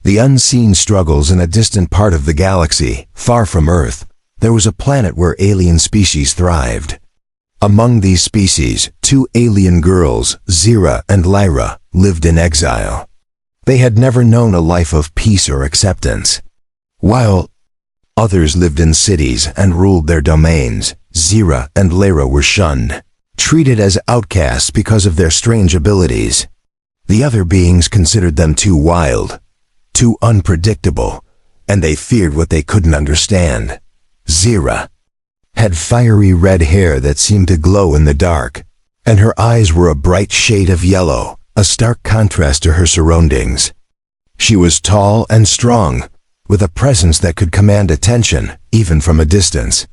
The unseen struggles in a distant part of the galaxy, far from Earth, there was a planet where alien species thrived. Among these species, two alien girls, Zira and Lyra, lived in exile. They had never known a life of peace or acceptance. While others lived in cities and ruled their domains, Zira and Lyra were shunned, treated as outcasts because of their strange abilities. The other beings considered them too wild, too unpredictable, and they feared what they couldn't understand. Zira had fiery red hair that seemed to glow in the dark, and her eyes were a bright shade of yellow, a stark contrast to her surroundings. She was tall and strong, with a presence that could command attention, even from a distance.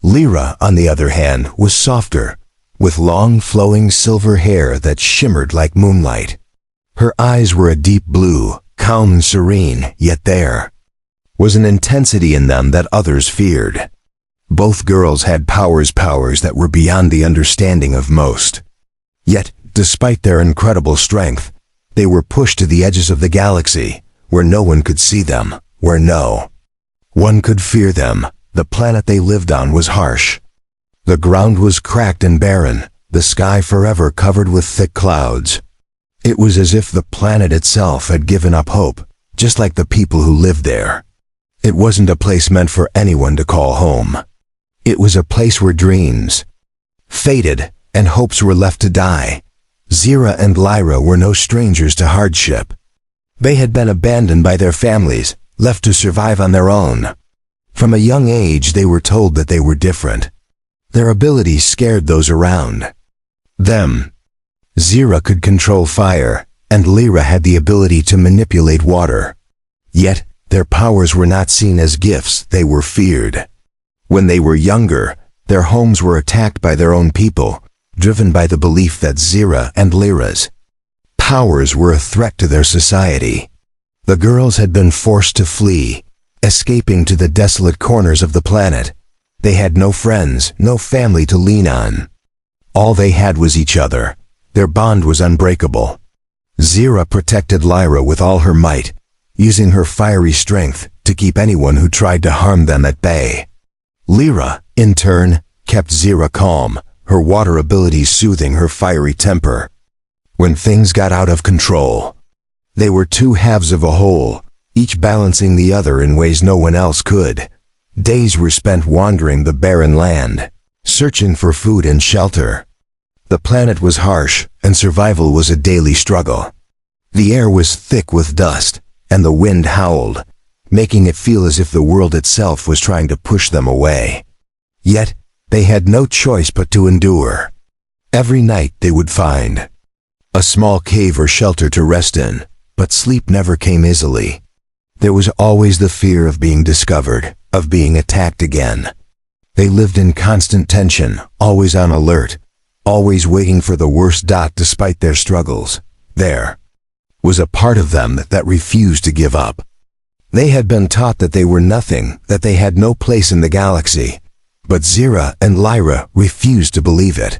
Lyra, on the other hand, was softer, with long flowing silver hair that shimmered like moonlight. Her eyes were a deep blue, calm and serene, yet there was an intensity in them that others feared. Both girls had powers that were beyond the understanding of most. Yet, despite their incredible strength, they were pushed to the edges of the galaxy, where no one could see them, where no one could fear them. The planet they lived on was harsh. The ground was cracked and barren, the sky forever covered with thick clouds. It was as if the planet itself had given up hope, just like the people who lived there. It wasn't a place meant for anyone to call home. It was a place where dreams faded and hopes were left to die. Zira and Lyra were no strangers to hardship. They had been abandoned by their families, left to survive on their own. From a young age they were told that they were different. Their abilities scared those around them. Zira could control fire, and Lyra had the ability to manipulate water. Yet, their powers were not seen as gifts, they were feared. When they were younger, their homes were attacked by their own people, driven by the belief that Zira and Lyra's powers were a threat to their society. The girls had been forced to flee, escaping to the desolate corners of the planet. They had no friends, no family to lean on. All they had was each other. Their bond was unbreakable. Zira protected Lyra with all her might, using her fiery strength to keep anyone who tried to harm them at bay. Lyra, in turn, kept Zira calm, her water abilities soothing her fiery temper. When things got out of control, they were two halves of a whole, each balancing the other in ways no one else could. Days were spent wandering the barren land, searching for food and shelter. The planet was harsh, and survival was a daily struggle. The air was thick with dust, and the wind howled, making it feel as if the world itself was trying to push them away. Yet, they had no choice but to endure. Every night they would find a small cave or shelter to rest in, but sleep never came easily. There was always the fear of being discovered, of being attacked again. They lived in constant tension, always on alert, always waiting for the worst. Despite their struggles, there was a part of them that refused to give up. They had been taught that they were nothing, that they had no place in the galaxy. But Zira and Lyra refused to believe it.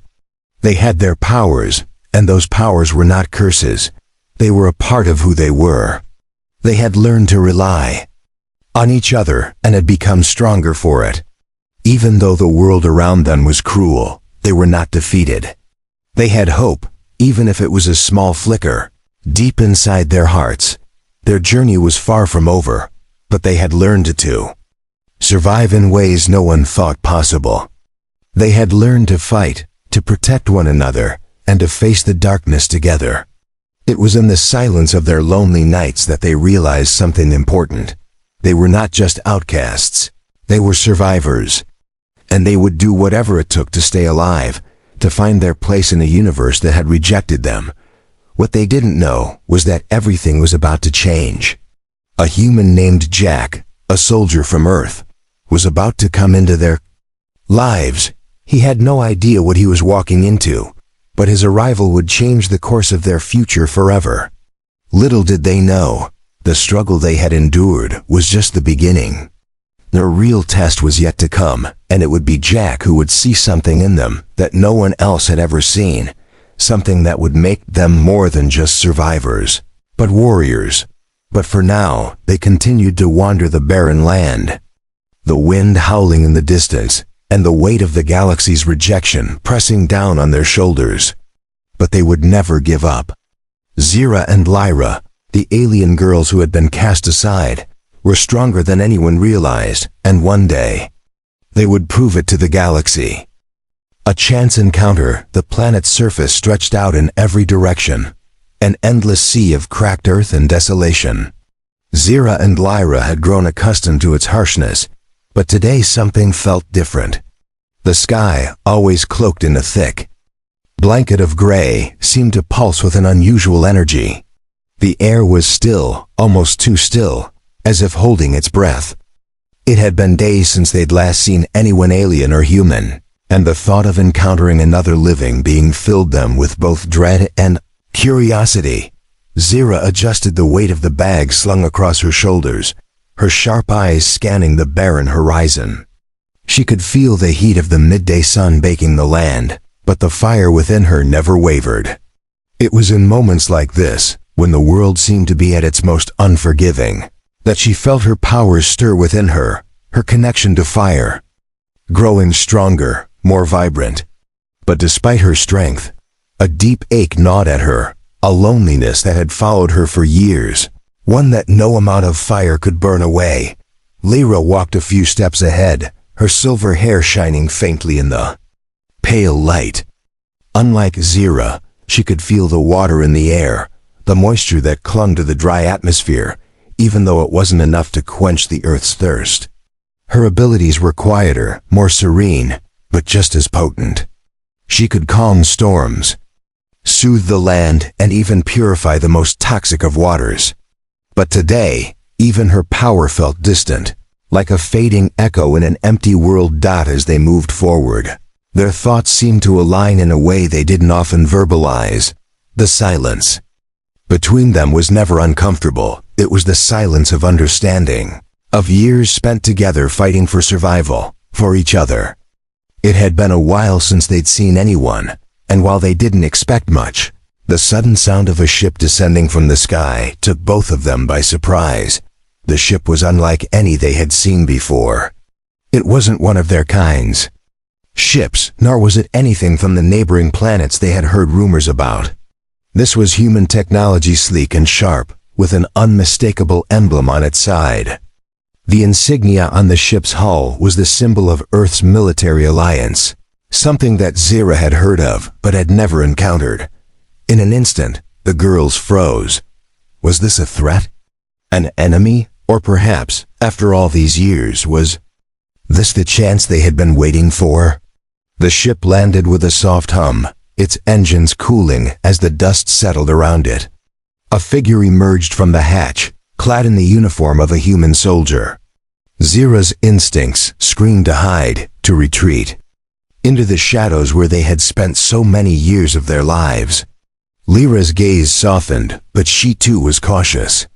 They had their powers, and those powers were not curses. They were a part of who they were. They had learned to rely on each other and had become stronger for it. Even though the world around them was cruel, they were not defeated. They had hope, even if it was a small flicker, deep inside their hearts. Their journey was far from over, but they had learned to survive in ways no one thought possible. They had learned to fight, to protect one another, and to face the darkness together. It was in the silence of their lonely nights that they realized something important. They were not just outcasts, they were survivors. And they would do whatever it took to stay alive, to find their place in a universe that had rejected them. What they didn't know was that everything was about to change. A human named Jack, a soldier from Earth, was about to come into their lives. He had no idea what he was walking into, but his arrival would change the course of their future forever. Little did they know, the struggle they had endured was just the beginning. The real test was yet to come, and it would be Jack who would see something in them that no one else had ever seen, something that would make them more than just survivors, but warriors. But for now, they continued to wander the barren land. The wind howling in the distance, and the weight of the galaxy's rejection pressing down on their shoulders. But they would never give up. Zira and Lyra, the alien girls who had been cast aside, were stronger than anyone realized, and one day, they would prove it to the galaxy. A chance encounter, the planet's surface stretched out in every direction, an endless sea of cracked earth and desolation. Zira and Lyra had grown accustomed to its harshness, but today something felt different. The sky, always cloaked in a thick blanket of gray, seemed to pulse with an unusual energy. The air was still, almost too still, as if holding its breath. It had been days since they'd last seen anyone alien or human, and the thought of encountering another living being filled them with both dread and curiosity. Zira adjusted the weight of the bag slung across her shoulders, her sharp eyes scanning the barren horizon. She could feel the heat of the midday sun baking the land, but the fire within her never wavered. It was in moments like this, when the world seemed to be at its most unforgiving, that she felt her powers stir within her, her connection to fire, growing stronger, more vibrant. But despite her strength, a deep ache gnawed at her, a loneliness that had followed her for years, one that no amount of fire could burn away. Lyra walked a few steps ahead, her silver hair shining faintly in the pale light. Unlike Zira, she could feel the water in the air, the moisture that clung to the dry atmosphere, even though it wasn't enough to quench the earth's thirst. Her abilities were quieter, more serene, but just as potent. She could calm storms, soothe the land, and even purify the most toxic of waters. But today, even her power felt distant, like a fading echo in an empty world. As they moved forward, their thoughts seemed to align in a way they didn't often verbalize. The silence between them was never uncomfortable. It was the silence of understanding, of years spent together fighting for survival, for each other. It had been a while since they'd seen anyone, and while they didn't expect much, the sudden sound of a ship descending from the sky took both of them by surprise. The ship was unlike any they had seen before. It wasn't one of their kinds ships, nor was it anything from the neighboring planets they had heard rumors about. This was human technology, sleek and sharp, with an unmistakable emblem on its side. The insignia on the ship's hull was the symbol of Earth's military alliance, something that Zira had heard of but had never encountered. In an instant, the girls froze. Was this a threat? An enemy? Or perhaps, after all these years, was this the chance they had been waiting for? The ship landed with a soft hum, its engines cooling as the dust settled around it. A figure emerged from the hatch, clad in the uniform of a human soldier. Zira's instincts screamed to hide, to retreat, into the shadows where they had spent so many years of their lives. Lyra's gaze softened, but she too was cautious.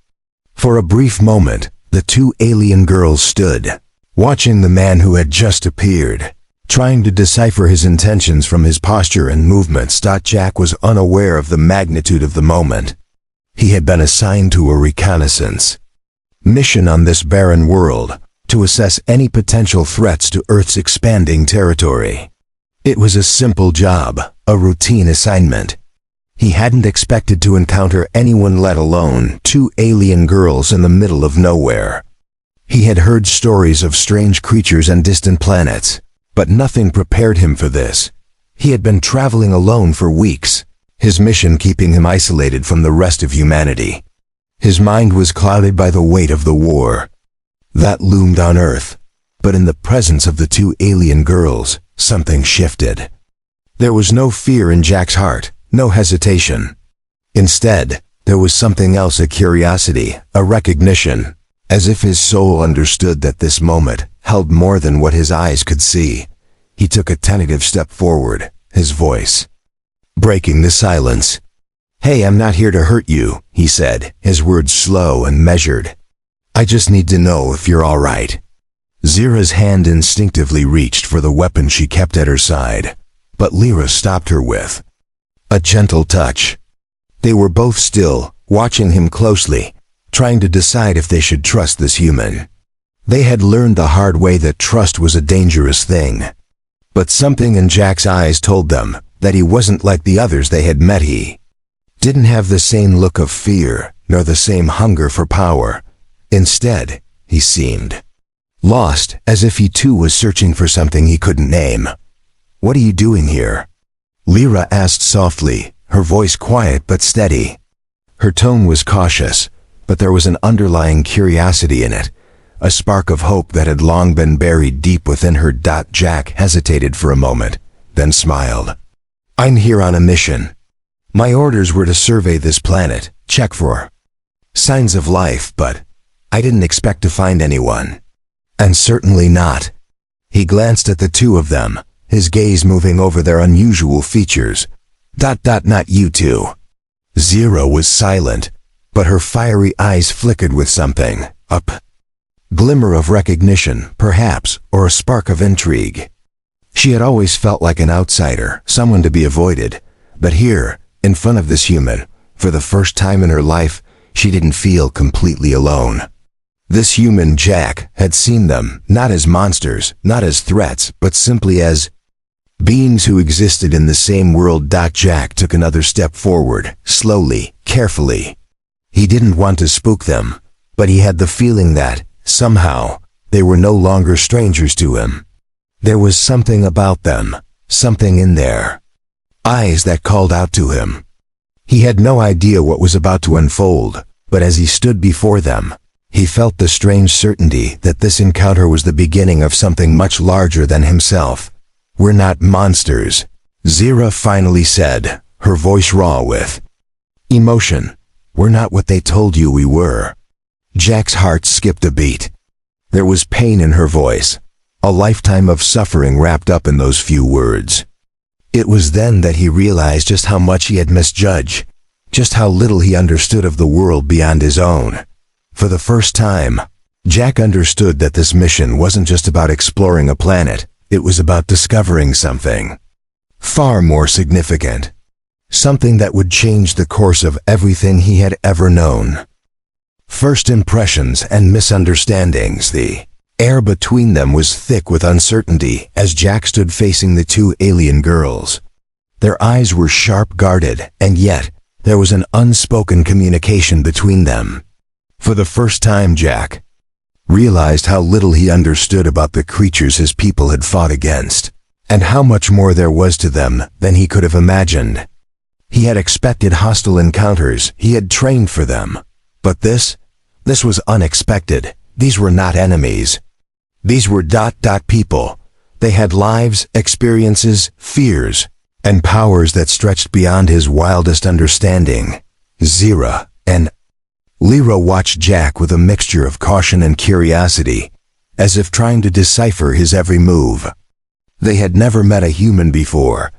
For a brief moment, the two alien girls stood, watching the man who had just appeared, trying to decipher his intentions from his posture and movements. Jack was unaware of the magnitude of the moment. He had been assigned to a reconnaissance mission on this barren world, to assess any potential threats to Earth's expanding territory. It was a simple job, a routine assignment. He hadn't expected to encounter anyone, let alone two alien girls in the middle of nowhere. He had heard stories of strange creatures and distant planets, but nothing prepared him for this. He had been traveling alone for weeks, his mission keeping him isolated from the rest of humanity. His mind was clouded by the weight of the war that loomed on Earth, but in the presence of the two alien girls, something shifted. There was no fear in Jack's heart, no hesitation. Instead, there was something else, a curiosity, a recognition, as if his soul understood that this moment held more than what his eyes could see. He took a tentative step forward, his voice breaking the silence. "Hey, I'm not here to hurt you," he said, his words slow and measured. "I just need to know if you're all right." Zira's hand instinctively reached for the weapon she kept at her side, but Lyra stopped her with a gentle touch. They were both still, watching him closely, trying to decide if they should trust this human. They had learned the hard way that trust was a dangerous thing. But something in Jack's eyes told them that he wasn't like the others they had met. He didn't have the same look of fear, nor the same hunger for power. Instead, he seemed lost, as if he too was searching for something he couldn't name. "What are you doing here?" Lyra asked softly, her voice quiet but steady. Her tone was cautious, but there was an underlying curiosity in it, a spark of hope that had long been buried deep within her. Jack hesitated for a moment, then smiled. "I'm here on a mission. My orders were to survey this planet, check for signs of life, but I didn't expect to find anyone. And certainly not." He glanced at the two of them, his gaze moving over their unusual features. Not you two." Zero was silent, but her fiery eyes flickered with something, a glimmer of recognition, perhaps, or a spark of intrigue. She had always felt like an outsider, someone to be avoided, but here, in front of this human, for the first time in her life, she didn't feel completely alone. This human, Jack, had seen them, not as monsters, not as threats, but simply as beings who existed in the same world. Jack took another step forward, slowly, carefully. He didn't want to spook them, but he had the feeling that, somehow, they were no longer strangers to him. There was something about them, something in their eyes that called out to him. He had no idea what was about to unfold, but as he stood before them, he felt the strange certainty that this encounter was the beginning of something much larger than himself. "We're not monsters," Zira finally said, her voice raw with emotion. "We're not what they told you we were." Jack's heart skipped a beat. There was pain in her voice, a lifetime of suffering wrapped up in those few words. It was then that he realized just how much he had misjudged, just how little he understood of the world beyond his own. For the first time, Jack understood that this mission wasn't just about exploring a planet, it was about discovering something far more significant. Something that would change the course of everything he had ever known. First impressions and misunderstandings. The air between them was thick with uncertainty as Jack stood facing the two alien girls. Their eyes were sharp, guarded, and yet there was an unspoken communication between them. For the first time, Jack realized how little he understood about the creatures his people had fought against, and how much more there was to them than he could have imagined. He had expected hostile encounters, he had trained for them, but this was unexpected. These were not enemies. These were people. They had lives, experiences, fears, and powers that stretched beyond his wildest understanding. Zira and Lyra watched Jack with a mixture of caution and curiosity, as if trying to decipher his every move. They had never met a human before,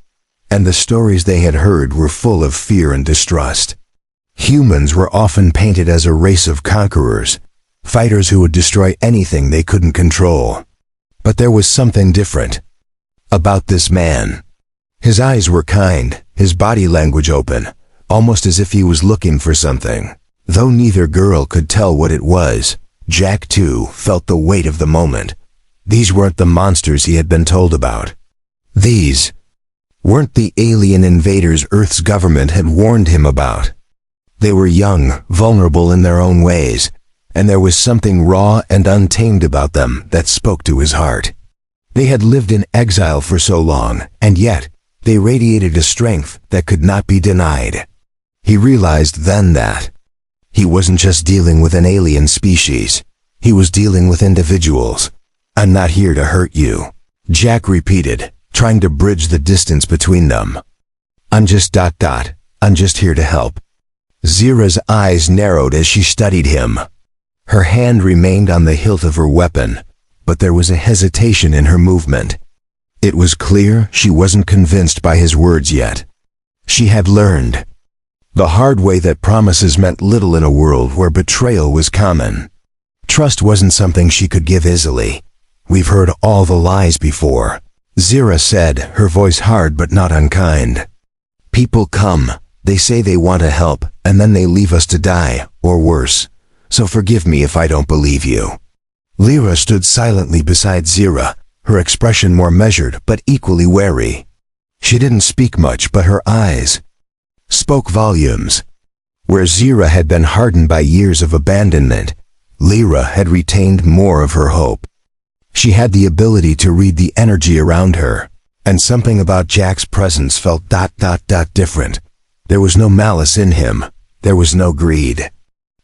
and the stories they had heard were full of fear and distrust. Humans were often painted as a race of conquerors, fighters who would destroy anything they couldn't control. But there was something different about this man. His eyes were kind, his body language open, almost as if he was looking for something. Though neither girl could tell what it was, Jack too felt the weight of the moment. These weren't the monsters he had been told about. These weren't the alien invaders Earth's government had warned him about. They were young, vulnerable in their own ways, and there was something raw and untamed about them that spoke to his heart. They had lived in exile for so long, and yet they radiated a strength that could not be denied. He realized then that he wasn't just dealing with an alien species, he was dealing with individuals. "I'm not here to hurt you," Jack repeated, trying to bridge the distance between them. I'm just here to help." Zira's eyes narrowed as she studied him. Her hand remained on the hilt of her weapon, but there was a hesitation in her movement. It was clear she wasn't convinced by his words yet. She had learned the hard way that promises meant little in a world where betrayal was common. Trust wasn't something she could give easily. "We've heard all the lies before," Zira said, her voice hard but not unkind. "People come, they say they want to help, and then they leave us to die, or worse. so forgive me if I don't believe you." Lyra stood silently beside Zira, her expression more measured but equally wary. She didn't speak much, but her eyes spoke volumes. Where Zira had been hardened by years of abandonment, Lyra had retained more of her hope. She had the ability to read the energy around her, and something about Jack's presence felt different. There was no malice in him. There was no greed.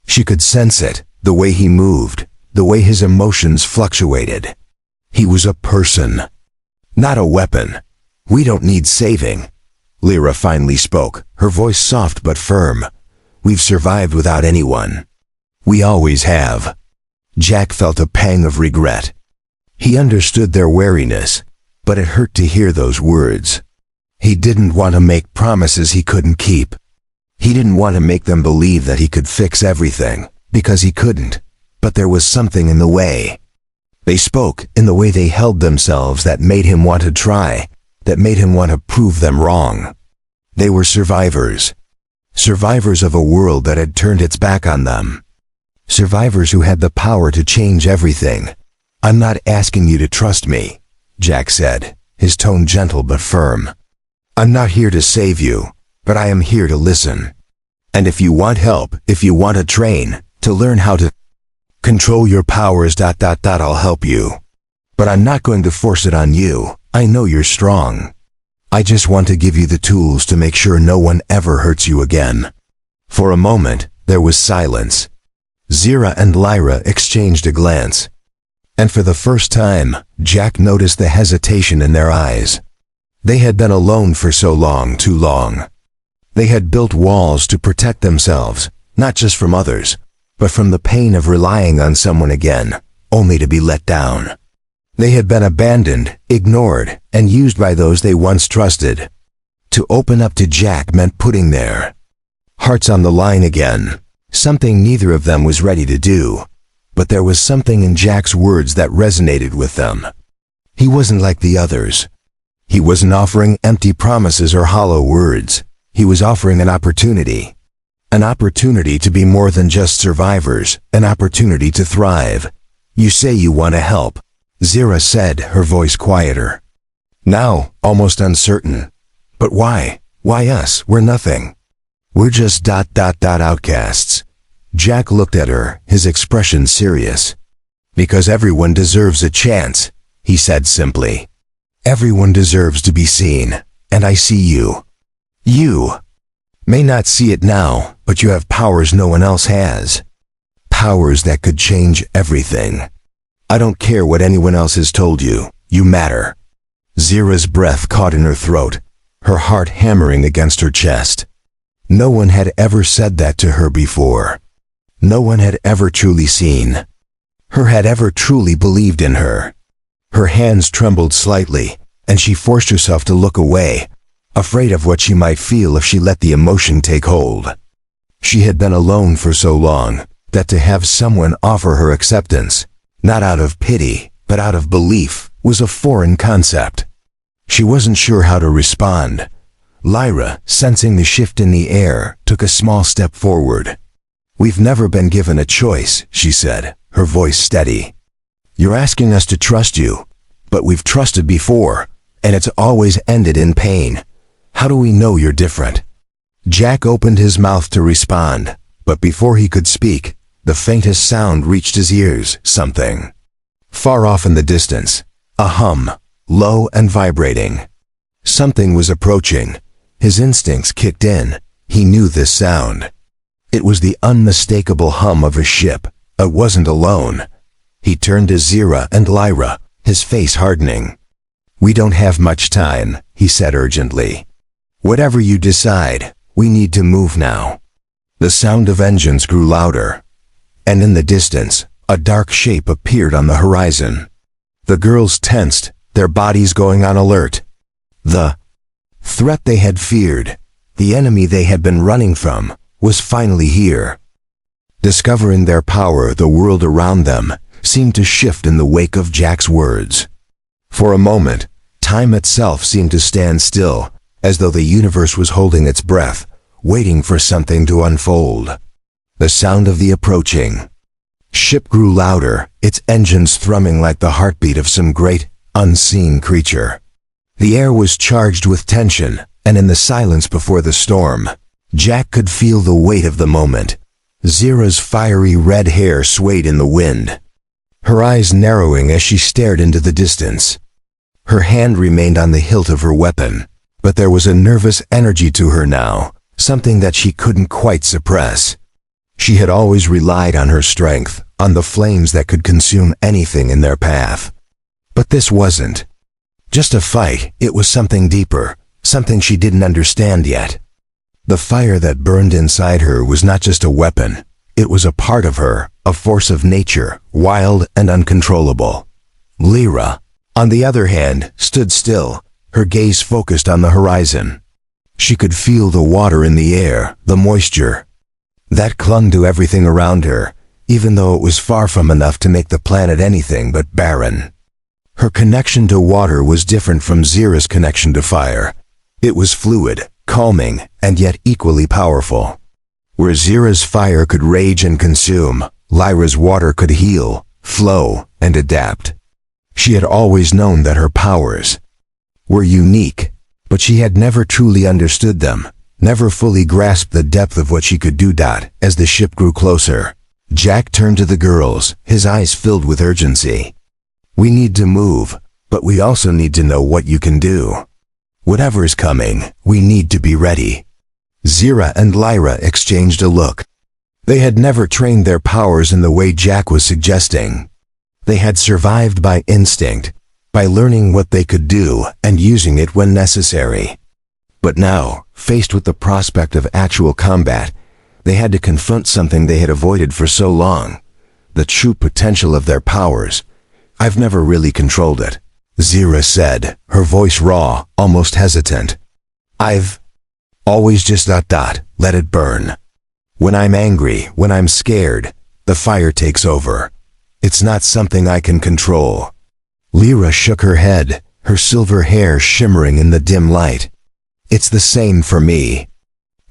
She could sense it, the way he moved, the way his emotions fluctuated. He was a person, not a weapon. "We don't need saving," Lyra finally spoke, her voice soft but firm. "We've survived without anyone. We always have." Jack felt a pang of regret. He understood their wariness, but it hurt to hear those words. He didn't want to make promises he couldn't keep. He didn't want to make them believe that he could fix everything, because he couldn't. But there was something in the way. They spoke in the way they held themselves that made him want to try, that made him want to prove them wrong. They were survivors. Survivors of a world that had turned its back on them. Survivors who had the power to change everything. "I'm not asking you to trust me," Jack said, his tone gentle but firm. "I'm not here to save you, but I am here to listen. And if you want help, if you want to train, to learn how to control your powers, I'll help you. But I'm not going to force it on you. I know you're strong. I just want to give you the tools to make sure no one ever hurts you again." For a moment, there was silence. Zira and Lyra exchanged a glance. And for the first time, Jack noticed the hesitation in their eyes. They had been alone for so long, too long. They had built walls to protect themselves, not just from others, but from the pain of relying on someone again, only to be let down. They had been abandoned, ignored, and used by those they once trusted. To open up to Jack meant putting their hearts on the line again, something neither of them was ready to do. But there was something in Jack's words that resonated with them. He wasn't like the others. He wasn't offering empty promises or hollow words. He was offering an opportunity. An opportunity to be more than just survivors, an opportunity to thrive. "You say you want to help," Zira said, her voice quieter. Now, almost uncertain. "But why? Why us? We're nothing. We're just outcasts." Jack looked at her, his expression serious. "Because everyone deserves a chance," he said simply. "Everyone deserves to be seen, and I see you. You may not see it now, but you have powers no one else has. Powers that could change everything. I don't care what anyone else has told you, you matter." Zira's breath caught in her throat, her heart hammering against her chest. No one had ever said that to her before. No one had ever truly seen her, had ever truly believed in her. Her hands trembled slightly, and she forced herself to look away, afraid of what she might feel if she let the emotion take hold. She had been alone for so long, that to have someone offer her acceptance, not out of pity, but out of belief, was a foreign concept. She wasn't sure how to respond. Lyra, sensing the shift in the air, took a small step forward. "We've never been given a choice," she said, her voice steady. "You're asking us to trust you, but we've trusted before, and it's always ended in pain. How do we know you're different?" Jack opened his mouth to respond, but before he could speak, the faintest sound reached his ears, something far off in the distance, a hum, low and vibrating. Something was approaching. His instincts kicked in. He knew this sound. It was the unmistakable hum of a ship. It wasn't alone. He turned to Zira and Lyra, his face hardening. "We don't have much time," he said urgently. "Whatever you decide, we need to move now." The sound of engines grew louder, and in the distance, a dark shape appeared on the horizon. The girls tensed, their bodies going on alert. The threat they had feared, the enemy they had been running from, was finally here. Discovering their power, the world around them seemed to shift in the wake of Jack's words. For a moment, time itself seemed to stand still, as though the universe was holding its breath, waiting for something to unfold. The sound of the approaching, Ship grew louder, its engines thrumming like the heartbeat of some great, unseen creature. The air was charged with tension, and in the silence before the storm, Jack could feel the weight of the moment. Zira's fiery red hair swayed in the wind, her eyes narrowing as she stared into the distance. Her hand remained on the hilt of her weapon, but there was a nervous energy to her now, something that she couldn't quite suppress. She had always relied on her strength, on the flames that could consume anything in their path. But this wasn't just a fight, it was something deeper, something she didn't understand yet. The fire that burned inside her was not just a weapon, it was a part of her, a force of nature, wild and uncontrollable. Lyra, on the other hand, stood still, her gaze focused on the horizon. She could feel the water in the air, the moisture that clung to everything around her, even though it was far from enough to make the planet anything but barren. Her connection to water was different from Zira's connection to fire. It was fluid, calming, and yet equally powerful. Where Zira's fire could rage and consume, Lyra's water could heal, flow, and adapt. She had always known that her powers were unique, but she had never truly understood them, never fully grasped the depth of what she could do. As the ship grew closer, Jack turned to the girls, his eyes filled with urgency. "We need to move, but we also need to know what you can do. Whatever's coming, we need to be ready." Zira and Lyra exchanged a look. They had never trained their powers in the way Jack was suggesting. They had survived by instinct, by learning what they could do and using it when necessary. But now, faced with the prospect of actual combat, they had to confront something they had avoided for so long, the true potential of their powers. "I've never really controlled it," Zira said, her voice raw, almost hesitant. "I've always just let it burn. When I'm angry, when I'm scared, the fire takes over. It's not something I can control." Lyra shook her head, her silver hair shimmering in the dim light. "It's the same for me.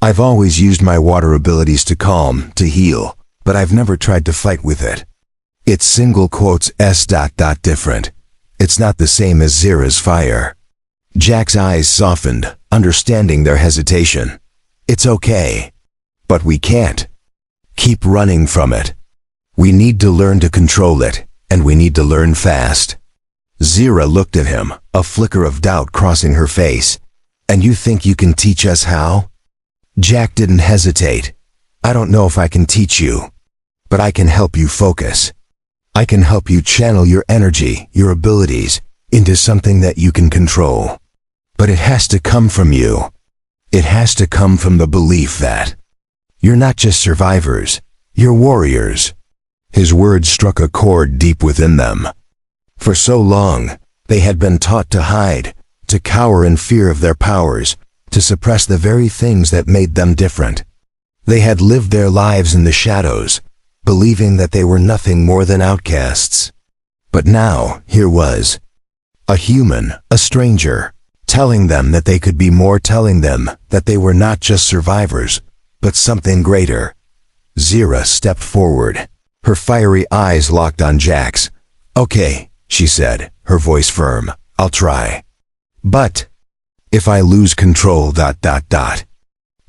I've always used my water abilities to calm, to heal, but I've never tried to fight with it. It's different. It's not the same as Zira's fire." Jack's eyes softened, understanding their hesitation. "It's okay. But we can't keep running from it. We need to learn to control it, and we need to learn fast." Zira looked at him, a flicker of doubt crossing her face. "And you think you can teach us how?" Jack didn't hesitate. "I don't know if I can teach you, but I can help you focus. I can help you channel your energy, your abilities, into something that you can control. But it has to come from you. It has to come from the belief that you're not just survivors, you're warriors." His words struck a chord deep within them. For so long, they had been taught to hide, to cower in fear of their powers, to suppress the very things that made them different. They had lived their lives in the shadows, believing that they were nothing more than outcasts. But now, here was a human, a stranger, telling them that they could be more, telling them that they were not just survivors, but something greater. Zira stepped forward, her fiery eyes locked on Jack's. "Okay," she said, her voice firm, "I'll try. But if I lose control,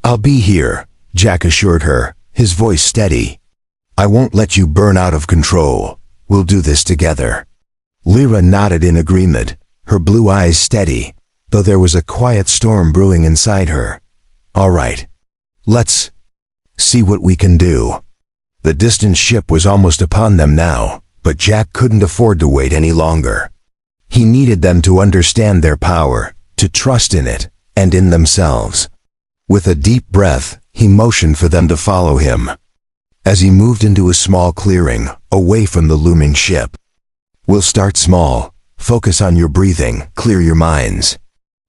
I'll be here," Jack assured her, his voice steady. "I won't let you burn out of control. We'll do this together." Lyra nodded in agreement, her blue eyes steady, though there was a quiet storm brewing inside her. "All right. Let's see what we can do." The distant ship was almost upon them now, but Jack couldn't afford to wait any longer. He needed them to understand their power, to trust in it, and in themselves. With a deep breath, he motioned for them to follow him. As he moved into a small clearing, away from the looming ship. "We'll start small. Focus on your breathing, clear your minds.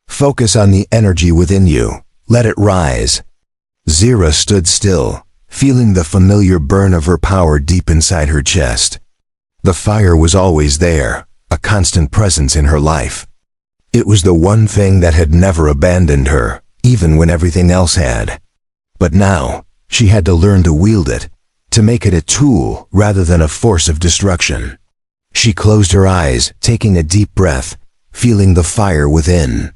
Focus on the energy within you. Let it rise." Zira stood still, feeling the familiar burn of her power deep inside her chest. The fire was always there, a constant presence in her life. It was the one thing that had never abandoned her, even when everything else had. But now, she had to learn to wield it, to make it a tool rather than a force of destruction. She closed her eyes, taking a deep breath, feeling the fire within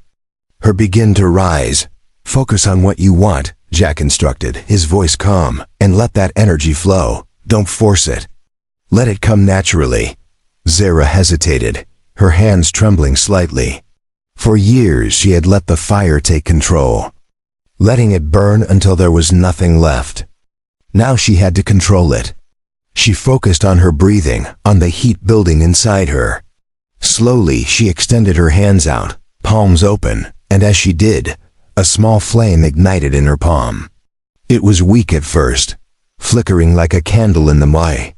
her begin to rise. Focus on what you want, Jack instructed, his voice calm, and let that energy flow. Don't force it. Let it come naturally. Zara hesitated, her hands trembling slightly. For years she had let the fire take control, letting it burn until there was nothing left. Now she had to control it. She focused on her breathing, on the heat building inside her. Slowly she extended her hands out, palms open, and as she did, a small flame ignited in her palm. It was weak at first, flickering like a candle in the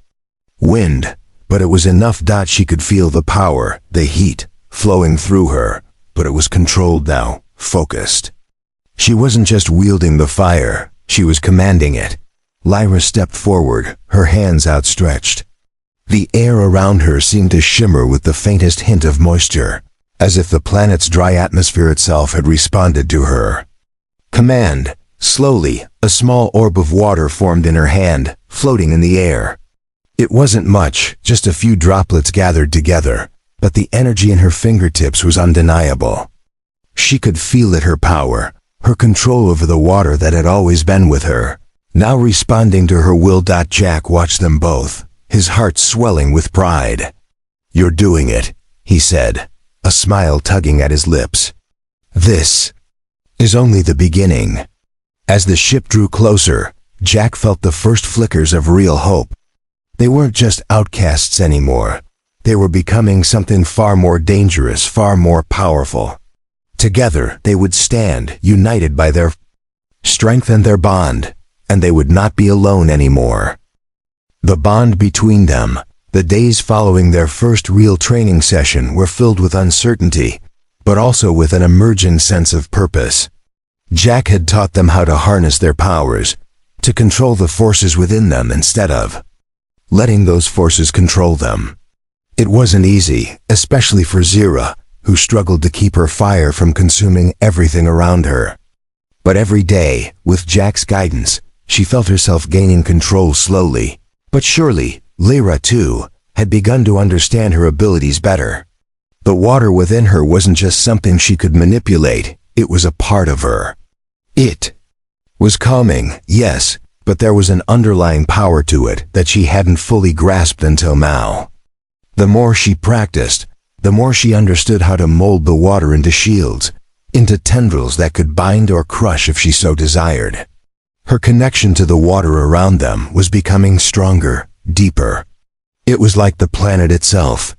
wind, but it was enough that she could feel the power, the heat, flowing through her, but it was controlled now, focused. She wasn't just wielding the fire, she was commanding it. Lyra stepped forward, her hands outstretched. The air around her seemed to shimmer with the faintest hint of moisture, as if the planet's dry atmosphere itself had responded to her command. Slowly, a small orb of water formed in her hand, floating in the air. It wasn't much, just a few droplets gathered together, but the energy in her fingertips was undeniable. She could feel it, her power, her control over the water that had always been with her, now responding to her will. Jack watched them both, his heart swelling with pride. "You're doing it," he said, a smile tugging at his lips. "This is only the beginning." As the ship drew closer, Jack felt the first flickers of real hope. They weren't just outcasts anymore. They were becoming something far more dangerous, far more powerful. Together, they would stand, united by their strength and their bond, and they would not be alone anymore. The bond between them, the days following their first real training session, were filled with uncertainty, but also with an emergent sense of purpose. Jack had taught them how to harness their powers, to control the forces within them instead of letting those forces control them. It wasn't easy, especially for Zira, who struggled to keep her fire from consuming everything around her. But every day, with Jack's guidance, she felt herself gaining control slowly. But surely, Lyra, too, had begun to understand her abilities better. The water within her wasn't just something she could manipulate, it was a part of her. It was calming, yes, but there was an underlying power to it that she hadn't fully grasped until now. The more she practiced, the more she understood how to mold the water into shields, into tendrils that could bind or crush if she so desired. Her connection to the water around them was becoming stronger, deeper. It was like the planet itself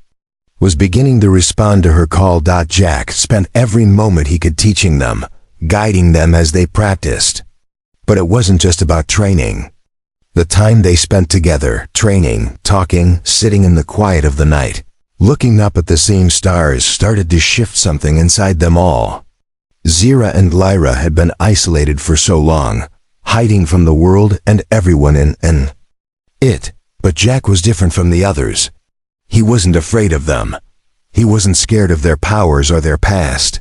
was beginning to respond to her call. Jack spent every moment he could teaching them, guiding them as they practiced. But it wasn't just about training. The time they spent together, training, talking, sitting in the quiet of the night, looking up at the same stars, started to shift something inside them all. Zira and Lyra had been isolated for so long, hiding from the world and everyone in it. But Jack was different from the others. He wasn't afraid of them. He wasn't scared of their powers or their past.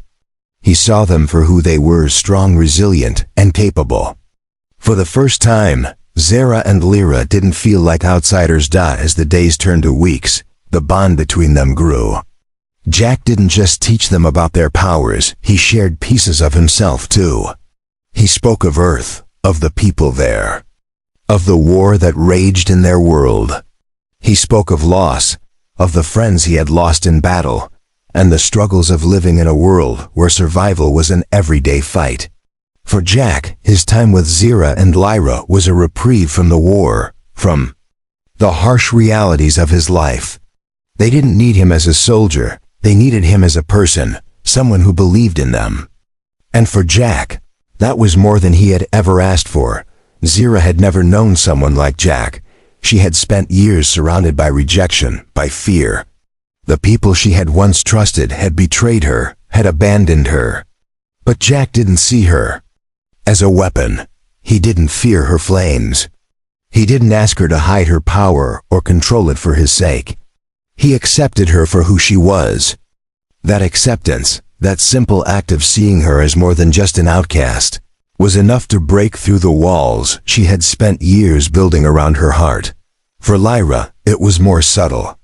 He saw them for who they were, strong, resilient, and capable. For the first time, Zara and Lyra didn't feel like outsiders. As the days turned to weeks, the bond between them grew. Jack didn't just teach them about their powers, he shared pieces of himself too. He spoke of Earth, of the people there, of the war that raged in their world. He spoke of loss, of the friends he had lost in battle, and the struggles of living in a world where survival was an everyday fight. For Jack, his time with Zira and Lyra was a reprieve from the war, from the harsh realities of his life. They didn't need him as a soldier, they needed him as a person, someone who believed in them. And for Jack, that was more than he had ever asked for. Zira had never known someone like Jack. She had spent years surrounded by rejection, by fear. The people she had once trusted had betrayed her, had abandoned her. But Jack didn't see her as a weapon. He didn't fear her flames. He didn't ask her to hide her power or control it for his sake. He accepted her for who she was. That acceptance, that simple act of seeing her as more than just an outcast, was enough to break through the walls she had spent years building around her heart. For Lyra, it was more subtle.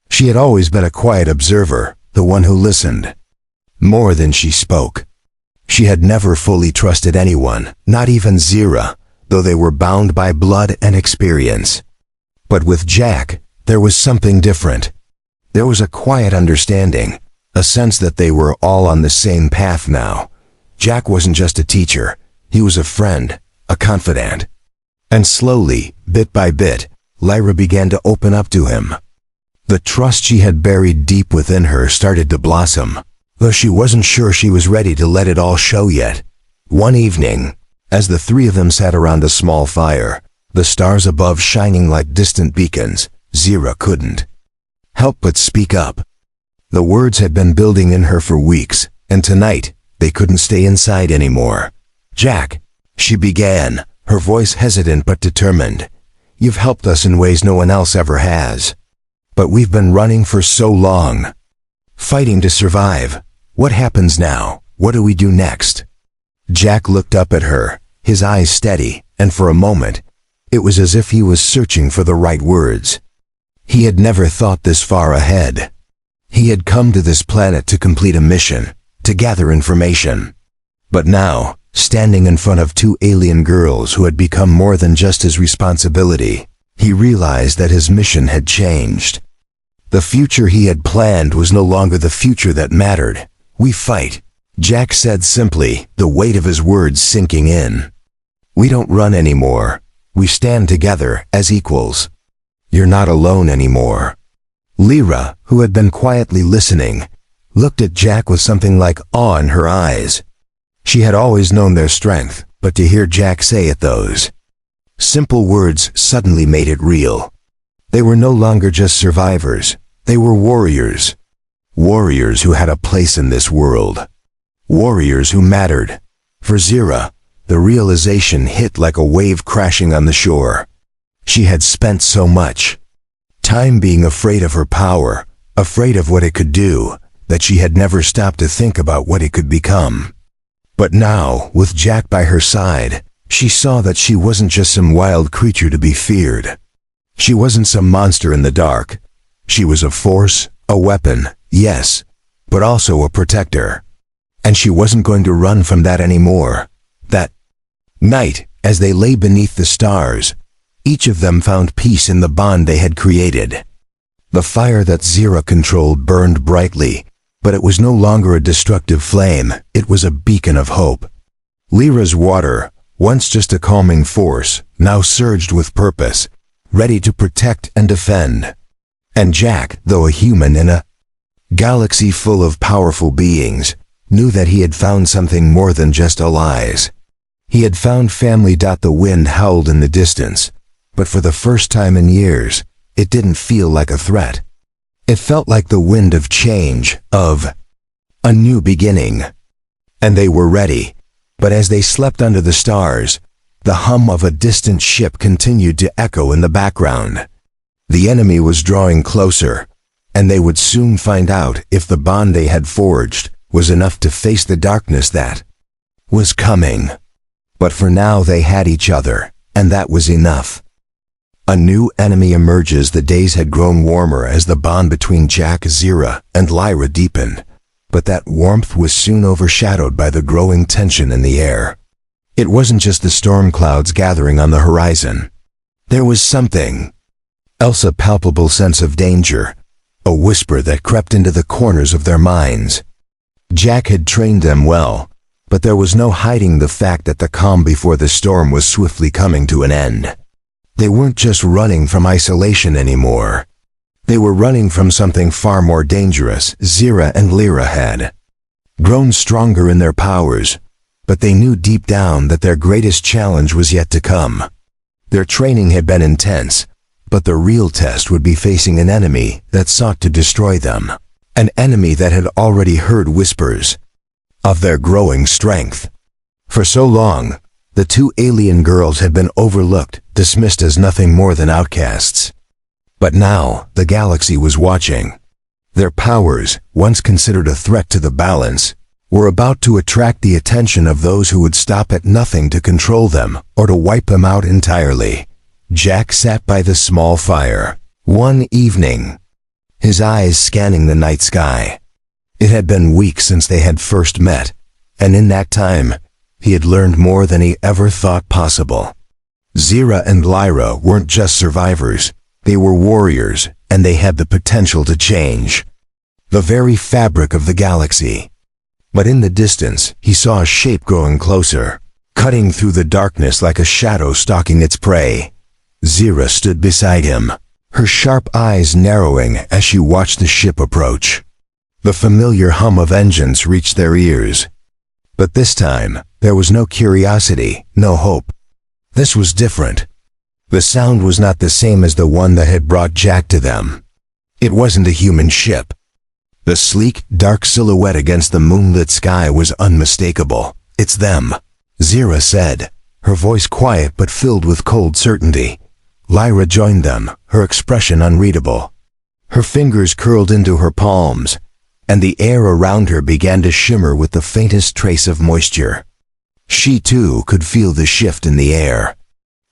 She had always been a quiet observer, the one who listened more than she spoke. She had never fully trusted anyone, not even Zira, though they were bound by blood and experience. But with Jack, there was something different. There was a quiet understanding, a sense that they were all on the same path now. Jack wasn't just a teacher, he was a friend, a confidant. And slowly, bit by bit, Lyra began to open up to him. The trust she had buried deep within her started to blossom, though she wasn't sure she was ready to let it all show yet. One evening, as the three of them sat around a small fire, the stars above shining like distant beacons, Zira couldn't help but speak up. The words had been building in her for weeks, and tonight, they couldn't stay inside anymore. "Jack," she began, her voice hesitant but determined, "you've helped us in ways no one else ever has. But we've been running for so long, fighting to survive. What happens now? What do we do next?" Jack looked up at her, his eyes steady, and for a moment, it was as if he was searching for the right words. He had never thought this far ahead. He had come to this planet to complete a mission, to gather information. But now, standing in front of two alien girls who had become more than just his responsibility, he realized that his mission had changed. The future he had planned was no longer the future that mattered. "We fight," Jack said simply, the weight of his words sinking in. "We don't run anymore. We stand together as equals. You're not alone anymore." Lyra, who had been quietly listening, looked at Jack with something like awe in her eyes. She had always known their strength, but to hear Jack say it, those simple words suddenly made it real. They were no longer just survivors. They were warriors. Warriors who had a place in this world. Warriors who mattered. For Zira, the realization hit like a wave crashing on the shore. She had spent so much time being afraid of her power, afraid of what it could do, that she had never stopped to think about what it could become. But now, with Jack by her side, she saw that she wasn't just some wild creature to be feared. She wasn't some monster in the dark. She was a force, a weapon, yes, but also a protector. And she wasn't going to run from that anymore. That night, as they lay beneath the stars, each of them found peace in the bond they had created. The fire that Zira controlled burned brightly, but it was no longer a destructive flame, it was a beacon of hope. Lyra's water, once just a calming force, now surged with purpose, ready to protect and defend. And Jack, though a human in a galaxy full of powerful beings, knew that he had found something more than just allies. He had found family. The wind howled in the distance, but for the first time in years, it didn't feel like a threat. It felt like the wind of change, of a new beginning. And they were ready, but as they slept under the stars, the hum of a distant ship continued to echo in the background. The enemy was drawing closer, and they would soon find out if the bond they had forged was enough to face the darkness that was coming. But for now they had each other, and that was enough. A new enemy emerges. The days had grown warmer as the bond between Jack, Zira, and Lyra deepened, but that warmth was soon overshadowed by the growing tension in the air. It wasn't just the storm clouds gathering on the horizon. There was something else, a palpable sense of danger, a whisper that crept into the corners of their minds. Jack had trained them well, but there was no hiding the fact that the calm before the storm was swiftly coming to an end. They weren't just running from isolation anymore. They were running from something far more dangerous. Zira and Lyra had grown stronger in their powers, but they knew deep down that their greatest challenge was yet to come. Their training had been intense, but the real test would be facing an enemy that sought to destroy them. An enemy that had already heard whispers of their growing strength. For so long, the two alien girls had been overlooked, dismissed as nothing more than outcasts. But now, the galaxy was watching. Their powers, once considered a threat to the balance, were about to attract the attention of those who would stop at nothing to control them or to wipe them out entirely. Jack sat by the small fire one evening, his eyes scanning the night sky. It had been weeks since they had first met, and in that time, he had learned more than he ever thought possible. Zira and Lyra weren't just survivors, they were warriors, and they had the potential to change the very fabric of the galaxy. But in the distance, he saw a shape growing closer, cutting through the darkness like a shadow stalking its prey. Zira stood beside him, her sharp eyes narrowing as she watched the ship approach. The familiar hum of engines reached their ears. But this time, there was no curiosity, no hope. This was different. The sound was not the same as the one that had brought Jack to them. It wasn't a human ship. The sleek, dark silhouette against the moonlit sky was unmistakable. "It's them," Zira said, her voice quiet but filled with cold certainty. Lyra joined them, her expression unreadable. Her fingers curled into her palms, and the air around her began to shimmer with the faintest trace of moisture. She too could feel the shift in the air.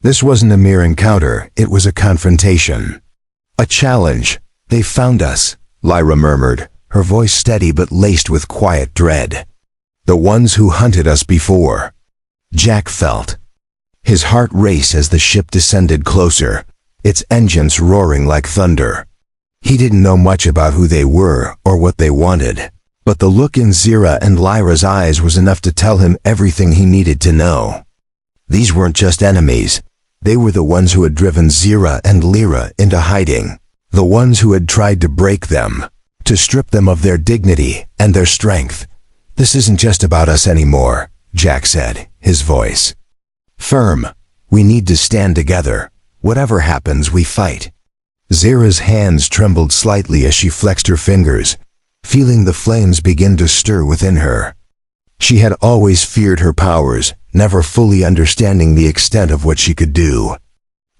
This wasn't a mere encounter, it was a confrontation. A challenge. "They found us," Lyra murmured, her voice steady but laced with quiet dread. "The ones who hunted us before." Jack felt his heart race as the ship descended closer, its engines roaring like thunder. He didn't know much about who they were or what they wanted, but the look in Zira and Lyra's eyes was enough to tell him everything he needed to know. These weren't just enemies. They were the ones who had driven Zira and Lyra into hiding, the ones who had tried to break them, to strip them of their dignity and their strength. "This isn't just about us anymore," Jack said, his voice firm. "We need to stand together. Whatever happens, we fight." Zira's hands trembled slightly as she flexed her fingers, feeling the flames begin to stir within her. She had always feared her powers, never fully understanding the extent of what she could do.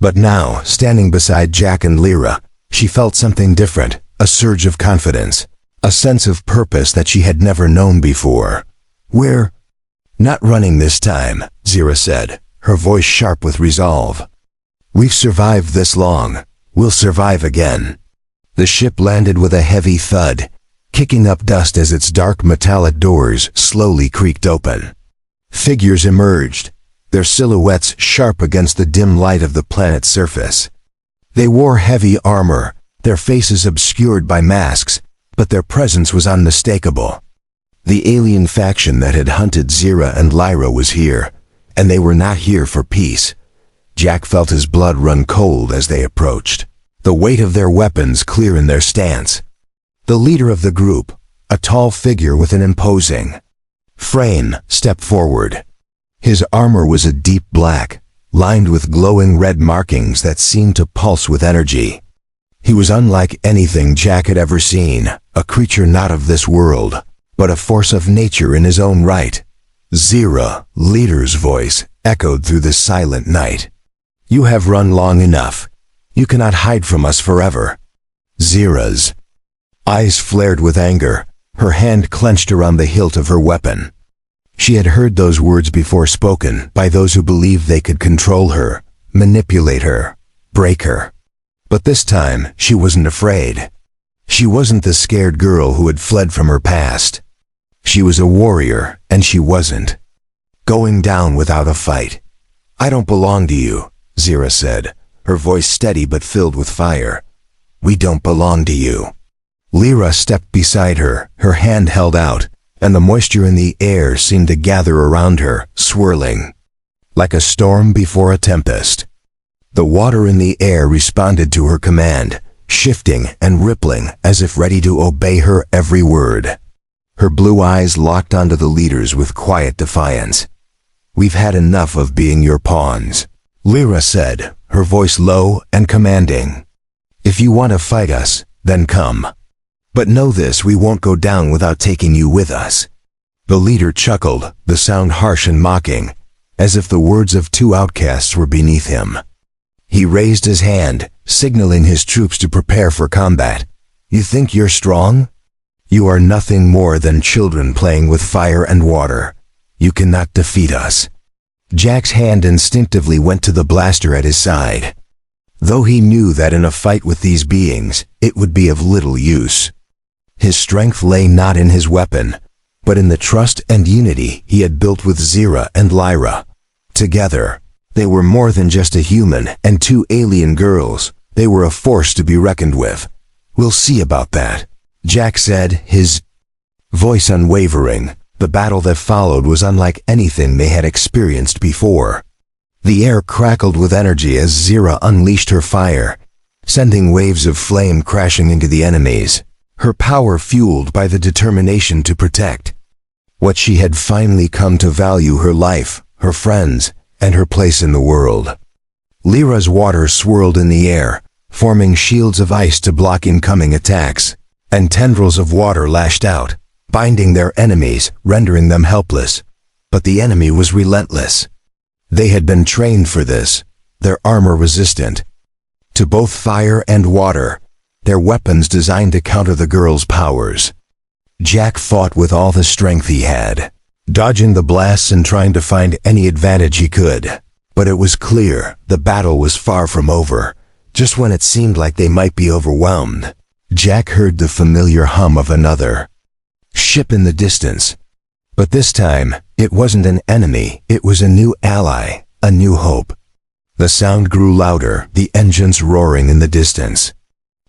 But now, standing beside Jack and Lyra, she felt something different, a surge of confidence, a sense of purpose that she had never known before. "We're not running this time," Zira said, her voice sharp with resolve. "We've survived this long. We'll survive again." The ship landed with a heavy thud, kicking up dust as its dark metallic doors slowly creaked open. Figures emerged, their silhouettes sharp against the dim light of the planet's surface. They wore heavy armor, their faces obscured by masks, but their presence was unmistakable. The alien faction that had hunted Zira and Lyra was here, and they were not here for peace. Jack felt his blood run cold as they approached, the weight of their weapons clear in their stance. The leader of the group, a tall figure with an imposing frame, stepped forward. His armor was a deep black, lined with glowing red markings that seemed to pulse with energy. He was unlike anything Jack had ever seen, a creature not of this world, but a force of nature in his own right. Zira, leader's voice, echoed through the silent night. "You have run long enough. You cannot hide from us forever." Zira's eyes flared with anger, her hand clenched around the hilt of her weapon. She had heard those words before, spoken by those who believed they could control her, manipulate her, break her. But this time, she wasn't afraid. She wasn't the scared girl who had fled from her past. She was a warrior, and she wasn't going down without a fight. "I don't belong to you," Zira said, her voice steady but filled with fire. "We don't belong to you." Lyra stepped beside her, her hand held out, and the moisture in the air seemed to gather around her, swirling like a storm before a tempest. The water in the air responded to her command, shifting and rippling as if ready to obey her every word. Her blue eyes locked onto the leaders with quiet defiance. "We've had enough of being your pawns," Lyra said, her voice low and commanding. "If you want to fight us, then come. But know this, we won't go down without taking you with us." The leader chuckled, the sound harsh and mocking, as if the words of two outcasts were beneath him. He raised his hand, signaling his troops to prepare for combat. "You think you're strong? You are nothing more than children playing with fire and water. You cannot defeat us." Jack's hand instinctively went to the blaster at his side. Though he knew that in a fight with these beings, it would be of little use. His strength lay not in his weapon, but in the trust and unity he had built with Zira and Lyra. Together, they were more than just a human and two alien girls. They were a force to be reckoned with. "We'll see about that," Jack said, his voice unwavering. The battle that followed was unlike anything they had experienced before. The air crackled with energy as Zira unleashed her fire, sending waves of flame crashing into the enemies, her power fueled by the determination to protect what she had finally come to value: her life, her friends, and her place in the world. Lyra's water swirled in the air, forming shields of ice to block incoming attacks, and tendrils of water lashed out, binding their enemies, rendering them helpless. But the enemy was relentless. They had been trained for this, their armor resistant to both fire and water, their weapons designed to counter the girls' powers. Jack fought with all the strength he had, dodging the blasts and trying to find any advantage he could. But it was clear the battle was far from over. Just when it seemed like they might be overwhelmed, Jack heard the familiar hum of another ship in the distance. But this time, it wasn't an enemy, it was a new ally, a new hope. The sound grew louder, the engines roaring in the distance.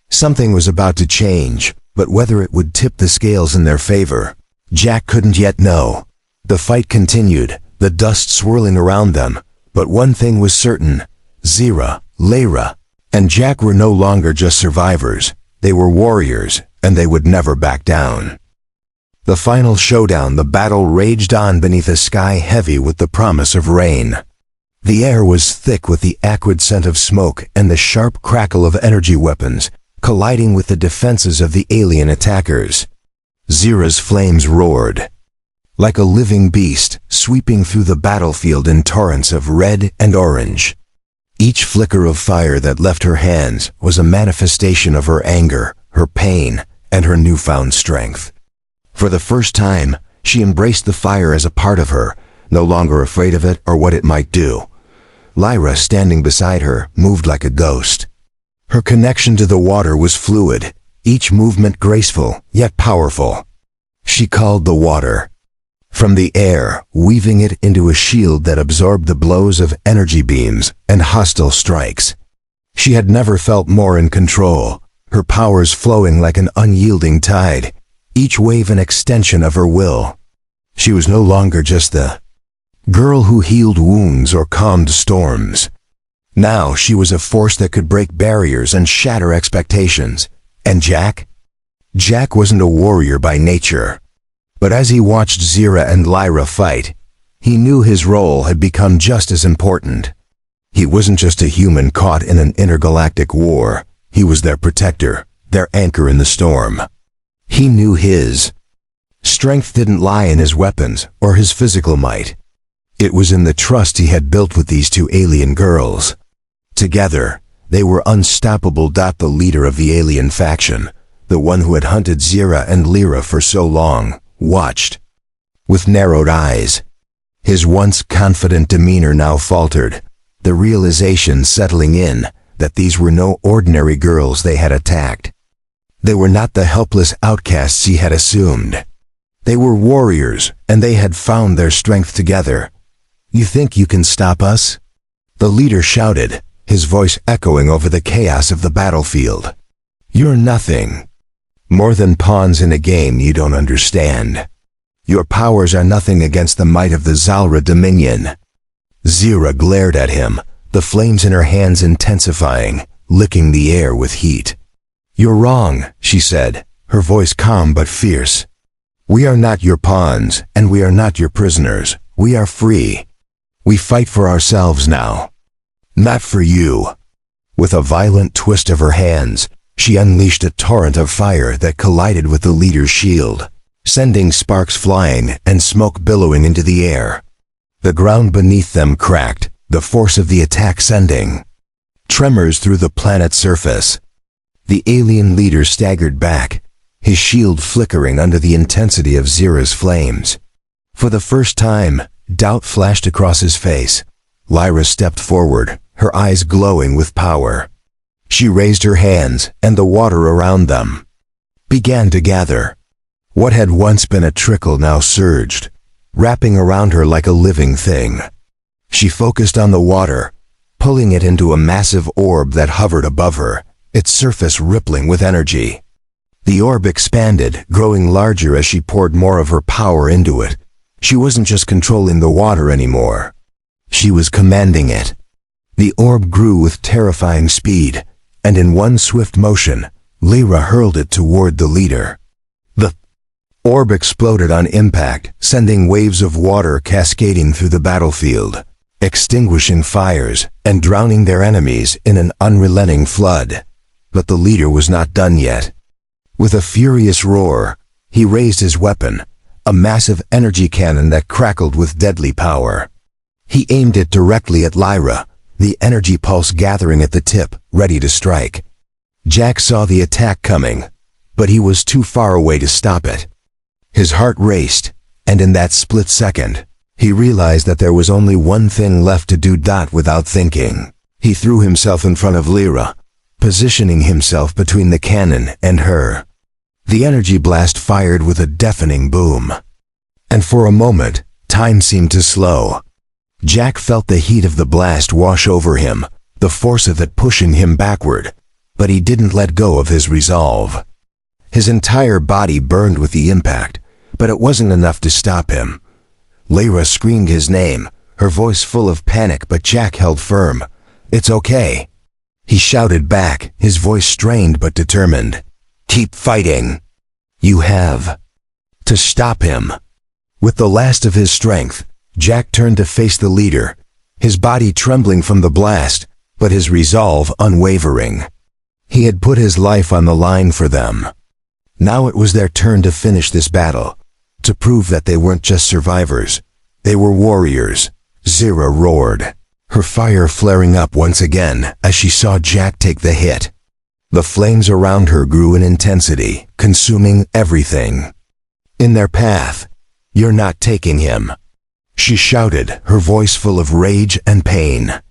Something was about to change, but whether it would tip the scales in their favor, Jack couldn't yet know. The fight continued, the dust swirling around them, but one thing was certain: Zira, Lyra, and Jack were no longer just survivors. They were warriors, and they would never back down. The final showdown, the battle raged on beneath a sky heavy with the promise of rain. The air was thick with the acrid scent of smoke and the sharp crackle of energy weapons, colliding with the defenses of the alien attackers. Zira's flames roared like a living beast, sweeping through the battlefield in torrents of red and orange. Each flicker of fire that left her hands was a manifestation of her anger, her pain, and her newfound strength. For the first time, she embraced the fire as a part of her, no longer afraid of it or what it might do. Lyra, standing beside her, moved like a ghost. Her connection to the water was fluid, each movement graceful, yet powerful. She called the water from the air, weaving it into a shield that absorbed the blows of energy beams and hostile strikes. She had never felt more in control, her powers flowing like an unyielding tide, each wave an extension of her will. She was no longer just the girl who healed wounds or calmed storms. Now she was a force that could break barriers and shatter expectations. And Jack? Jack wasn't a warrior by nature. But as he watched Zira and Lyra fight, he knew his role had become just as important. He wasn't just a human caught in an intergalactic war. He was their protector, their anchor in the storm. He knew his strength didn't lie in his weapons or his physical might. It was in the trust he had built with these two alien girls. Together, they were unstoppable. The leader of the alien faction, the one who had hunted Zira and Lyra for so long, watched with narrowed eyes. His once confident demeanor now faltered, the realization settling in that these were no ordinary girls they had attacked. They were not the helpless outcasts he had assumed. They were warriors, and they had found their strength together. "You think you can stop us?" the leader shouted, his voice echoing over the chaos of the battlefield. "You're nothing more than pawns in a game you don't understand. Your powers are nothing against the might of the Zalra Dominion." Zira glared at him, the flames in her hands intensifying, licking the air with heat. "You're wrong," she said, her voice calm but fierce. "We are not your pawns, and we are not your prisoners. We are free. We fight for ourselves now. Not for you." With a violent twist of her hands, she unleashed a torrent of fire that collided with the leader's shield, sending sparks flying and smoke billowing into the air. The ground beneath them cracked, the force of the attack sending tremors through the planet's surface. The alien leader staggered back, his shield flickering under the intensity of Zira's flames. For the first time, doubt flashed across his face. Lyra stepped forward, her eyes glowing with power. She raised her hands, and the water around them began to gather. What had once been a trickle now surged, wrapping around her like a living thing. She focused on the water, pulling it into a massive orb that hovered above her, its surface rippling with energy. The orb expanded, growing larger as she poured more of her power into it. She wasn't just controlling the water anymore. She was commanding it. The orb grew with terrifying speed, and in one swift motion, Lyra hurled it toward the leader. The orb exploded on impact, sending waves of water cascading through the battlefield, extinguishing fires and drowning their enemies in an unrelenting flood. But the leader was not done yet. With a furious roar, he raised his weapon, a massive energy cannon that crackled with deadly power. He aimed it directly at Lyra, the energy pulse gathering at the tip, ready to strike. Jack saw the attack coming, but he was too far away to stop it. His heart raced, and in that split second, he realized that there was only one thing left to do. Without thinking, he threw himself in front of Lyra, positioning himself between the cannon and her. The energy blast fired with a deafening boom. And for a moment, time seemed to slow. Jack felt the heat of the blast wash over him, the force of it pushing him backward, but he didn't let go of his resolve. His entire body burned with the impact, but it wasn't enough to stop him. Lyra screamed his name, her voice full of panic, but Jack held firm. "It's okay," he shouted back, his voice strained but determined. "Keep fighting. You have to stop him." With the last of his strength, Jack turned to face the leader, his body trembling from the blast, but his resolve unwavering. He had put his life on the line for them. Now it was their turn to finish this battle, to prove that they weren't just survivors. They were warriors. Zira roared, her fire flaring up once again as she saw Jack take the hit. The flames around her grew in intensity, consuming everything in their path. "You're not taking him," she shouted, her voice full of rage and pain.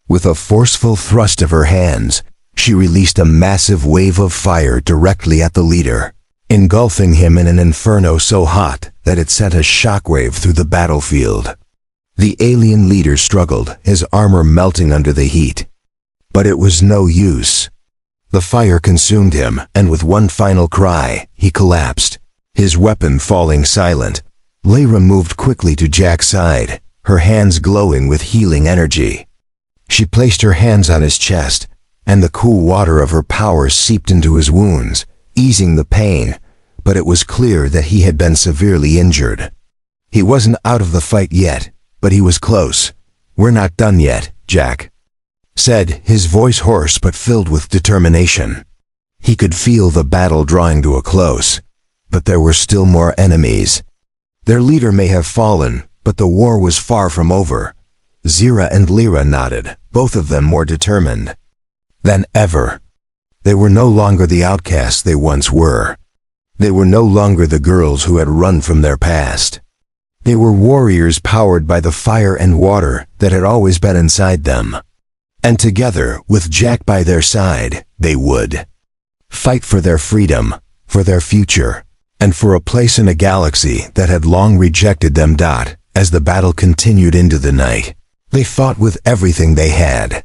With a forceful thrust of her hands, she released a massive wave of fire directly at the leader, engulfing him in an inferno so hot that it sent a shockwave through the battlefield. The alien leader struggled, his armor melting under the heat. But it was no use. The fire consumed him, and with one final cry, he collapsed, his weapon falling silent. Lyra moved quickly to Jack's side, her hands glowing with healing energy. She placed her hands on his chest, and the cool water of her power seeped into his wounds, easing the pain, but it was clear that he had been severely injured. He wasn't out of the fight yet, but he was close. "We're not done yet," Jack said, his voice hoarse but filled with determination. He could feel the battle drawing to a close, but there were still more enemies. Their leader may have fallen, but the war was far from over. Zira and Lyra nodded, both of them more determined than ever. They were no longer the outcasts they once were. They were no longer the girls who had run from their past. They were warriors powered by the fire and water that had always been inside them. And together, with Jack by their side, they would fight for their freedom, for their future, and for a place in a galaxy that had long rejected them. As the battle continued into the night, they fought with everything they had.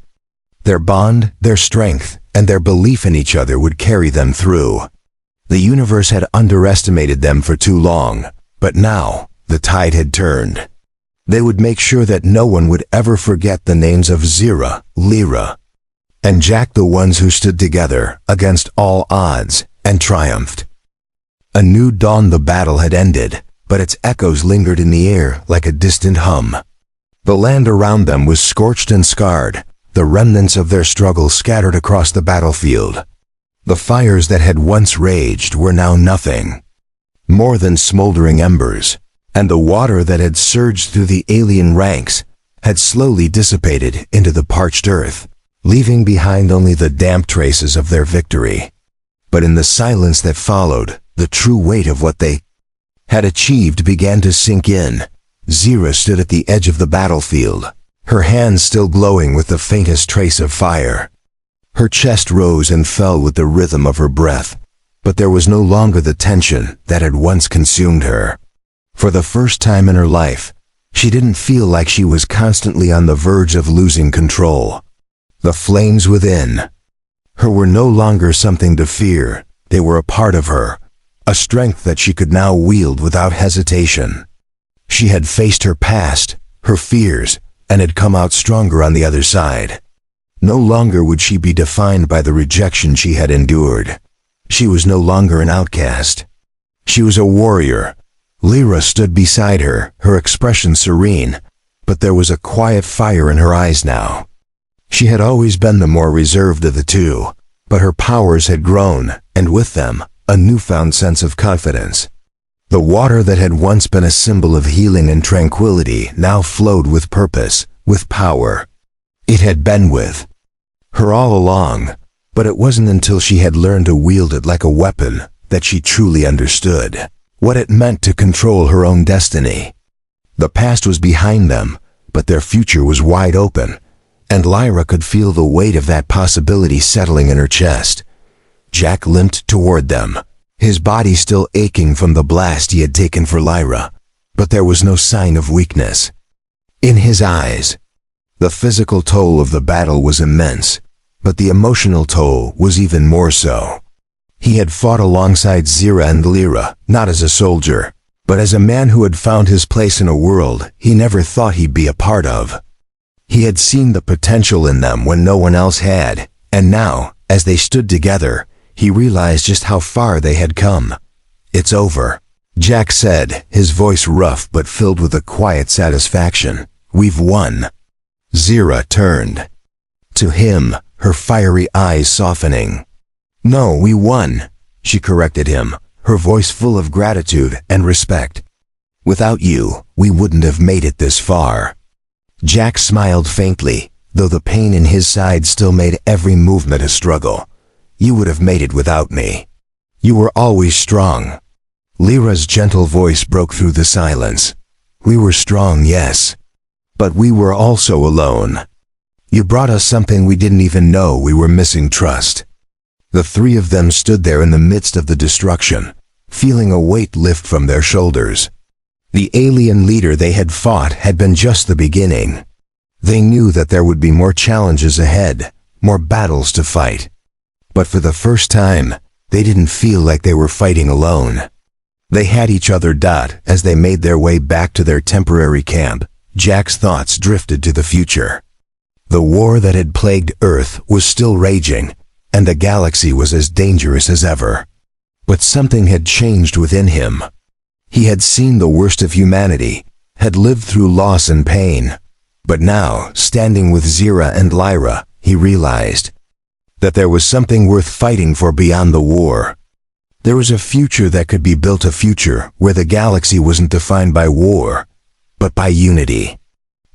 Their bond, their strength, and their belief in each other would carry them through. The universe had underestimated them for too long, but now the tide had turned. They would make sure that no one would ever forget the names of Zira, Lyra, and Jack, the ones who stood together against all odds and triumphed. A new dawn. The battle had ended, but its echoes lingered in the air like a distant hum. The land around them was scorched and scarred, the remnants of their struggle scattered across the battlefield. The fires that had once raged were now nothing more than smoldering embers, and the water that had surged through the alien ranks had slowly dissipated into the parched earth, leaving behind only the damp traces of their victory. But in the silence that followed, The true weight of what they had achieved began to sink in. Zira stood at the edge of the battlefield, her hands still glowing with the faintest trace of fire. Her chest rose and fell with the rhythm of her breath, but there was no longer the tension that had once consumed her. For the first time in her life, she didn't feel like she was constantly on the verge of losing control. The flames within her were no longer something to fear. They were a part of her, a strength that she could now wield without hesitation. She had faced her past, her fears, and had come out stronger on the other side. No longer would she be defined by the rejection she had endured. She was no longer an outcast. She was a warrior. Lyra stood beside her, her expression serene, but there was a quiet fire in her eyes now. She had always been the more reserved of the two, but her powers had grown, and with them, a newfound sense of confidence. The water that had once been a symbol of healing and tranquility now flowed with purpose, with power. It had been with her all along, but it wasn't until she had learned to wield it like a weapon that she truly understood what it meant to control her own destiny. The past was behind them, but their future was wide open, and Lyra could feel the weight of that possibility settling in her chest. Jack limped toward them, his body still aching from the blast he had taken for Lyra, but there was no sign of weakness in his eyes. The physical toll of the battle was immense, but the emotional toll was even more so. He had fought alongside Zira and Lyra, not as a soldier, but as a man who had found his place in a world he never thought he'd be a part of. He had seen the potential in them when no one else had, and now, as they stood together, he realized just how far they had come. "It's over," Jack said, his voice rough but filled with a quiet satisfaction. "We've won." Zira turned to him, her fiery eyes softening. "No, we won," she corrected him, her voice full of gratitude and respect. "Without you, we wouldn't have made it this far." Jack smiled faintly, though the pain in his side still made every movement a struggle. "You would have made it without me. You were always strong." Lyra's gentle voice broke through the silence. "We were strong, yes. But we were also alone. You brought us something we didn't even know we were missing: trust." The three of them stood there in the midst of the destruction, feeling a weight lift from their shoulders. The alien leader they had fought had been just the beginning. They knew that there would be more challenges ahead, more battles to fight. But for the first time, they didn't feel like they were fighting alone. They had each other. As they made their way back to their temporary camp, Jack's thoughts drifted to the future. The war that had plagued Earth was still raging, and the galaxy was as dangerous as ever. But something had changed within him. He had seen the worst of humanity, had lived through loss and pain. But now, standing with Zira and Lyra, he realized that there was something worth fighting for beyond the war. There was a future that could be built, a future where the galaxy wasn't defined by war, but by unity.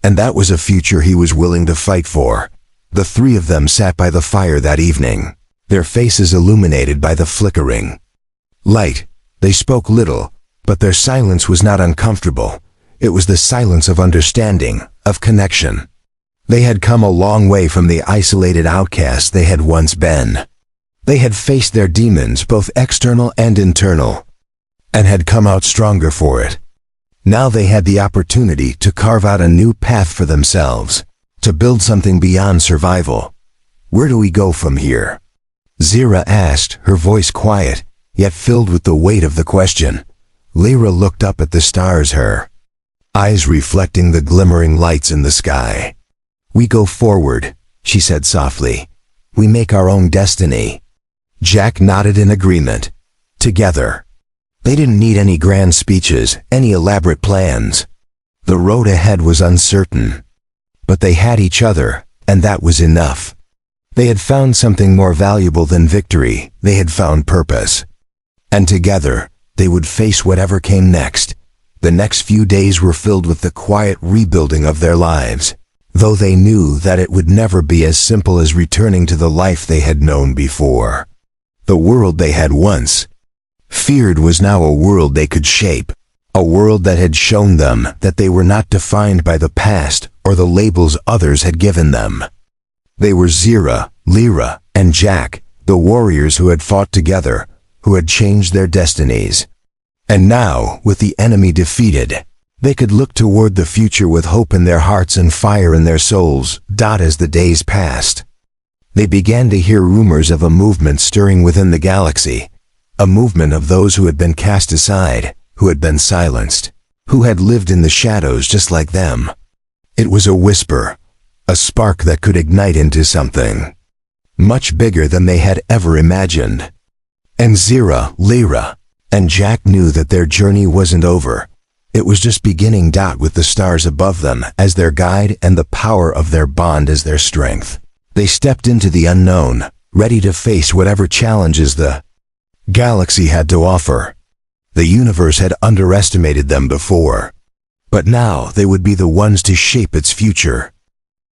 And that was a future he was willing to fight for. The three of them sat by the fire that evening, their faces illuminated by the flickering light. They spoke little, but their silence was not uncomfortable. It was the silence of understanding, of connection. They had come a long way from the isolated outcasts they had once been. They had faced their demons, both external and internal, and had come out stronger for it. Now they had the opportunity to carve out a new path for themselves, to build something beyond survival. "Where do we go from here?" Zira asked, her voice quiet, yet filled with the weight of the question. Lyra looked up at the stars, her eyes reflecting the glimmering lights in the sky. "We go forward," she said softly. "We make our own destiny." Jack nodded in agreement. Together. They didn't need any grand speeches, any elaborate plans. The road ahead was uncertain. But they had each other, and that was enough. They had found something more valuable than victory. They had found purpose. And together, they would face whatever came next. The next few days were filled with the quiet rebuilding of their lives, though they knew that it would never be as simple as returning to the life they had known before. The world they had once Feared was now a world they could shape, a world that had shown them that they were not defined by the past or the labels others had given them. They were Zira, Lyra, and Jack, the warriors who had fought together, who had changed their destinies. And now, with the enemy defeated, they could look toward the future with hope in their hearts and fire in their souls. As the days passed, they began to hear rumors of a movement stirring within the galaxy, a movement of those who had been cast aside, who had been silenced, who had lived in the shadows just like them. It was a whisper, a spark that could ignite into something much bigger than they had ever imagined. And Zira, Lyra, and Jack knew that their journey wasn't over. It was just beginning. With the stars above them as their guide and the power of their bond as their strength, they stepped into the unknown, ready to face whatever challenges the galaxy had to offer. The universe had underestimated them before, but now they would be the ones to shape its future.